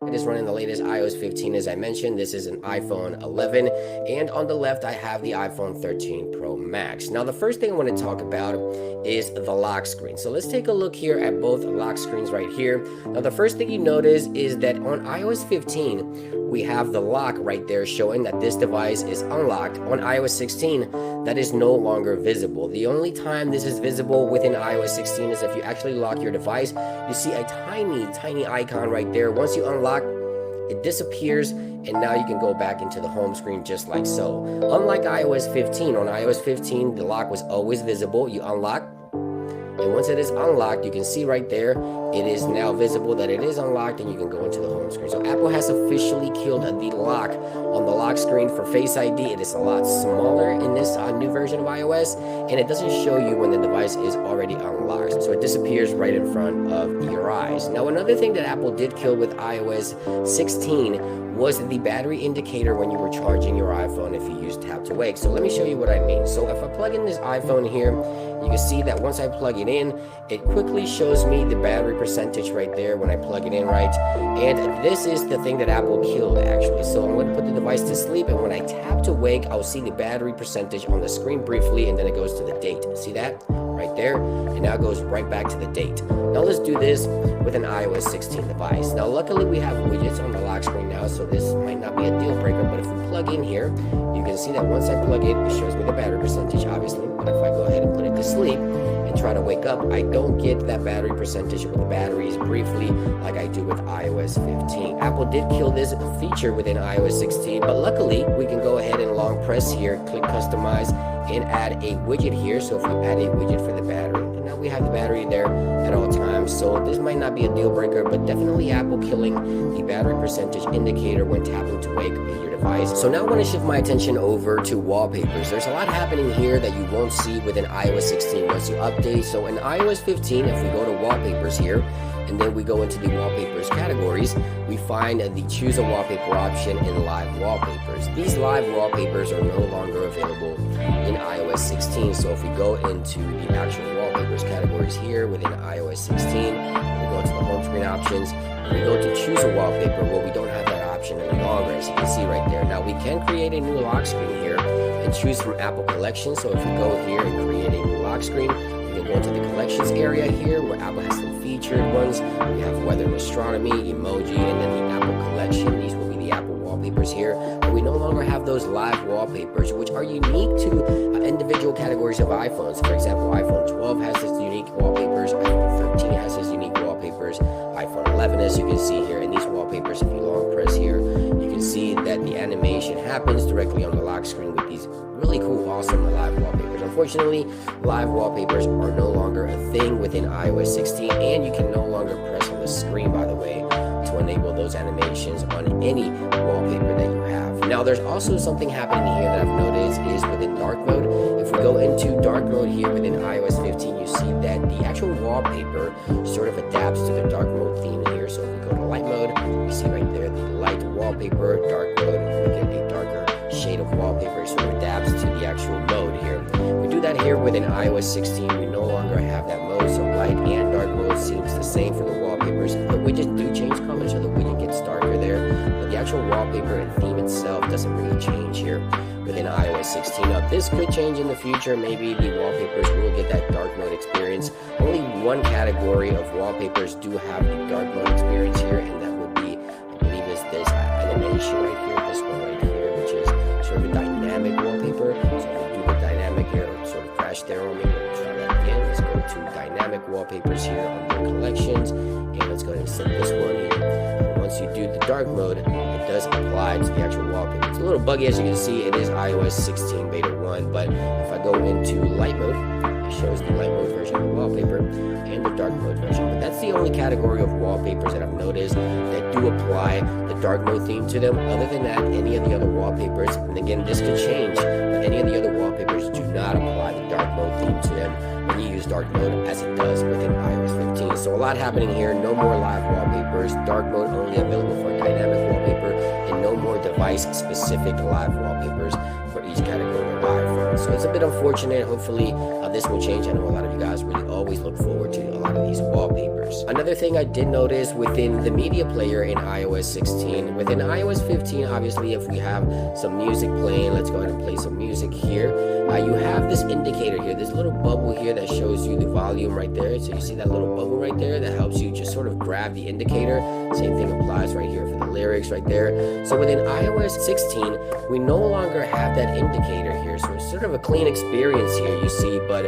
It is running the latest iOS 15 as I mentioned. This is an iPhone 11, and on the left I have the iPhone 13 Pro Max. Now the first thing I want to talk about is the lock screen. So let's take a look here at both lock screens right here. Now the first thing you notice is that on iOS 15 we have the lock right there showing that this device is unlocked. On iOS 16 that is no longer visible. The only time this is visible within iOS 16 is if you actually lock your device. You see a tiny icon right there. Once you unlock, it disappears, and now you can go back into the home screen just like so. Unlike iOS 15, on iOS 15 the lock was always visible. You unlock, and once it is unlocked, you can see right there it is now visible that it is unlocked, and you can go into the home screen. So Apple has officially killed the lock on the lock screen for Face ID. It is a lot smaller in this new version of iOS, and it doesn't show you when the device is already unlocked, so it disappears right in front of your eyes. Now another thing that Apple did kill with iOS 16 was the battery indicator when you were charging your iPhone if you use tap to wake. So let me show you what I mean. So if I plug in this iPhone here, you can see that once I plug it in, it quickly shows me the battery percentage right there when I plug it in, right? And this is the thing that Apple killed actually. So I'm going to put the device to sleep, and when I tap to wake, I'll see the battery percentage on the screen briefly, and then it goes to the date. See that? Right there, and now it goes right back to the date. Now let's do this with an iOS 16 device. Now luckily we have widgets on the lock screen now, so this might not be a deal breaker, but if we plug in here, you can see that once I plug it, it shows me the battery percentage obviously, but if I go ahead and put it to sleep and try to wake up, I don't get that battery percentage with the batteries briefly like I do with iOS 15. Apple did kill this feature within iOS 16, but luckily we can go ahead and long press here, click customize, and add a widget here. So if we add a widget for the battery, then now we have the battery there at all times. So this might not be a deal breaker, but definitely Apple killing the battery percentage indicator when tapping to wake your device. So now I want to shift my attention over to wallpapers. There's a lot happening here that you won't see within iOS 16 once you update. So in iOS 15, if we go to wallpapers here, and then we go into the wallpapers categories, we find the choose a wallpaper option in live wallpapers. These live wallpapers are no longer available in iOS 16. So if we go into the actual wallpapers categories here within iOS 16, we go to the home screen options, we go to choose a wallpaper. Well, we don't have that option any longer, as you can see right there. Now we can create a new lock screen here and choose from Apple Collection. So if we go here and create a new lock screen, we can go into the collections area here where Apple has some featured ones. We have weather and astronomy, emoji, and then the Apple Collection. These will be the Apple wallpapers here. But we no longer have those live wallpapers, which are unique to individual categories of iPhones. For example, iPhone 12 has its unique wallpapers, iPhone 13 has its unique wallpapers, iPhone 11, as you can see here in these wallpapers, if you long press here, you can see that the animation happens directly on the lock screen with these really cool, awesome live wallpapers. Unfortunately, live wallpapers are no longer a thing within iOS 16, and you can no longer press on the screen, by the way, to enable those animations on any wallpaper that you have. Now, there's also something happening here that I've noticed is within dark mode. If we go into dark mode here within iOS 15, you see that the actual wallpaper sort of adapts to the dark mode theme here. So if we go to light mode, you see right there the light wallpaper, dark mode, we get a darker shade of wallpaper, so it adapts to the actual mode here. We do that here within iOS 16. We no longer have that mode, so light and dark mode seems the same for the wallpapers. The widgets do change color, so the widget gets darker there, but the actual wallpaper and theme itself doesn't really change here within iOS 16. Now this could change in the future. Maybe the wallpapers will get that dark mode experience. Only one category of wallpapers do have the dark mode experience here, and that would be, I believe, is this animation right here, this one right here, which is sort of a dynamic wallpaper. So if we do the dynamic here, it'll sort of crash there on me. We'll try that again. Let's go to dynamic wallpapers here under collections, and let's go ahead and set this one here. Once you do the dark mode, it does apply to the actual wallpaper. It's a little buggy, as you can see. It is iOS 16 beta 1, but if I go into light mode, it shows the light mode version of the wallpaper and the dark mode version. But that's the only category of wallpapers that I've noticed that do apply the dark mode theme to them. Other than that, any of the other wallpapers, and again, this could change, but any of the other wallpapers do not apply the dark mode theme to them when you use dark mode as it does within iOS 15. So a lot happening here. No more live wallpapers, dark mode only available for dynamic wallpaper, and no more device specific live wallpapers for each category iPhone. So it's a bit unfortunate. Hopefully this will change. I know a lot of you guys really always look forward to a lot of these wallpapers. Another thing I did notice within the media player in iOS 16, within iOS 15, obviously if we have some music playing, let's go ahead and play some music here. You have this indicator here, this little bubble here that shows you the volume right there. So you see that little bubble right there that helps you just sort of grab the indicator. Same thing applies right here for the lyrics right there. So within iOS 16, we no longer have that indicator here. So it's sort of a clean experience here, you see, but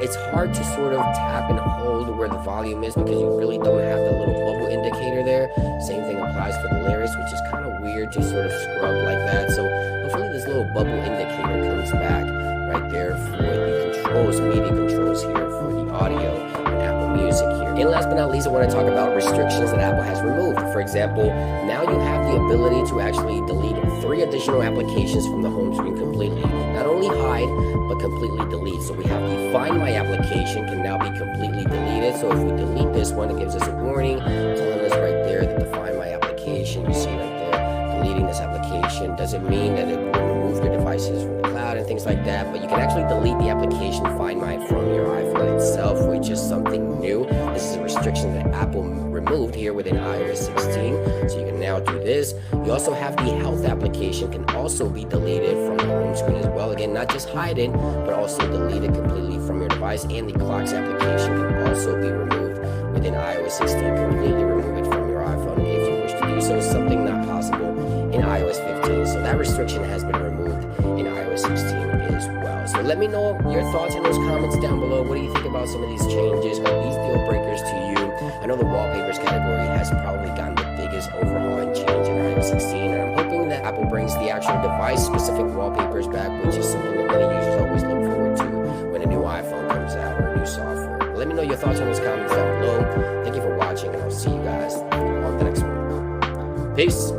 it's hard to sort of tap and hold where the volume is because you really don't have the little bubble indicator there. Same thing applies for the lyrics, which is kind of weird to sort of scrub like that. So hopefully this little bubble indicator comes back right there for the controls, media controls here for the audio and Apple Music here. And last but not least, I want to talk about restrictions that Apple has removed. For example, now you have the ability to actually delete 3 additional applications from the home screen completely. Not only hide, but completely delete. So we have the Find My application can now be completely deleted. So if we delete this one, it gives us a warning telling us right there that the Find My application, you see right there, deleting this application doesn't mean that it will remove your devices from the cloud and things like that, but you can actually delete the application Find My from your iPhone itself, which is something new. This is a restriction that Apple removed here within iOS 16, so you can now do this. You also have the Health application can also be deleted from the home screen as well. Again, not just hide it, but also delete it completely from your device. And the Clocks application can also be removed within iOS 16, completely remove it from your iPhone if you wish to do so, something not possible in iOS 15. So that restriction has been removed in iOS 16 as well. So let me know your thoughts in those comments down below. What do you think about some of these changes? Are these deal breakers to you? I know the wallpapers category has probably gotten the biggest overhaul and change in iOS 16, and I'm hoping that Apple brings the actual device-specific wallpapers back, which is something that many users always look forward to when a new iPhone comes out or a new software. Let me know your thoughts in those comments down below. Thank you for watching, and I'll see you guys on the next one. Peace.